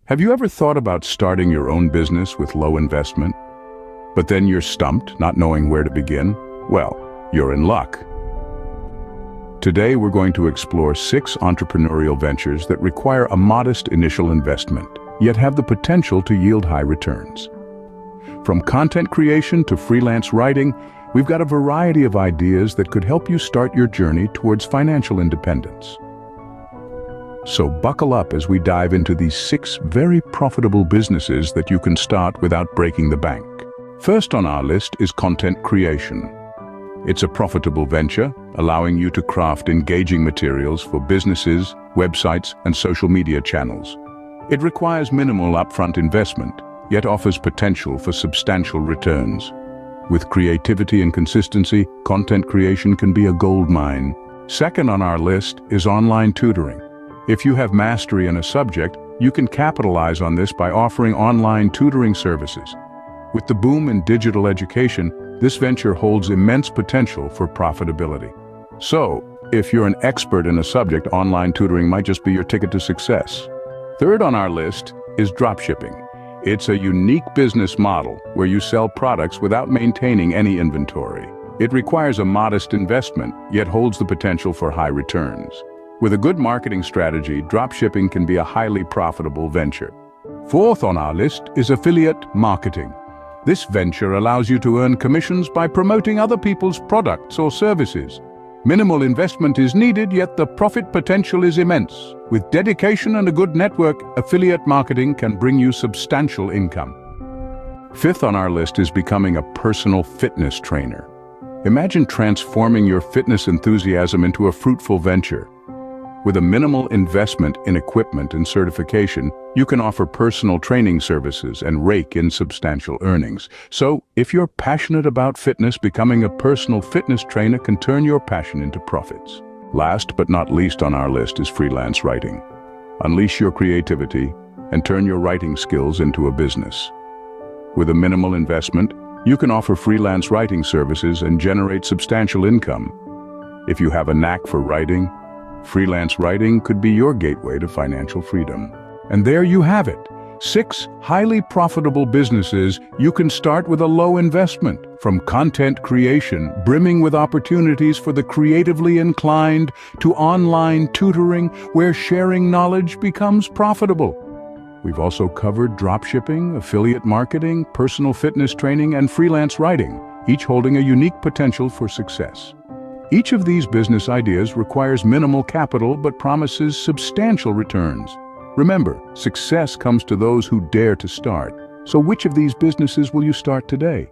Have you ever thought about starting your own business with low investment? But then you're stumped, not knowing where to begin? Well, you're in luck. Today we're going to explore 6 entrepreneurial ventures that require a modest initial investment, yet have the potential to yield high returns. From content creation to freelance writing, we've got a variety of ideas that could help you start your journey towards financial independence. So buckle up as we dive into these 6 very profitable businesses that you can start without breaking the bank. First on our list is content creation. It's a profitable venture, allowing you to craft engaging materials for businesses, websites, and social media channels. It requires minimal upfront investment, yet offers potential for substantial returns. With creativity and consistency, content creation can be a gold mine. Second on our list is online tutoring. If you have mastery in a subject, you can capitalize on this by offering online tutoring services. With the boom in digital education, this venture holds immense potential for profitability. So, if you're an expert in a subject, online tutoring might just be your ticket to success. Third on our list is dropshipping. It's a unique business model where you sell products without maintaining any inventory. It requires a modest investment, yet holds the potential for high returns. With a good marketing strategy, dropshipping can be a highly profitable venture. Fourth on our list is affiliate marketing. This venture allows you to earn commissions by promoting other people's products or services. Minimal investment is needed, yet the profit potential is immense. With dedication and a good network, affiliate marketing can bring you substantial income. Fifth on our list is becoming a personal fitness trainer. Imagine transforming your fitness enthusiasm into a fruitful venture. With a minimal investment in equipment and certification, you can offer personal training services and rake in substantial earnings. So, if you're passionate about fitness, becoming a personal fitness trainer can turn your passion into profits. Last but not least on our list is freelance writing. Unleash your creativity and turn your writing skills into a business. With a minimal investment, you can offer freelance writing services and generate substantial income. If you have a knack for writing, freelance writing could be your gateway to financial freedom. And there you have it, 6 highly profitable businesses you can start with a low investment. From content creation, brimming with opportunities for the creatively inclined, to online tutoring, where sharing knowledge becomes profitable. We've also covered dropshipping, affiliate marketing, personal fitness training, and freelance writing, each holding a unique potential for success. Each of these business ideas requires minimal capital but promises substantial returns. Remember, success comes to those who dare to start. So which of these businesses will you start today?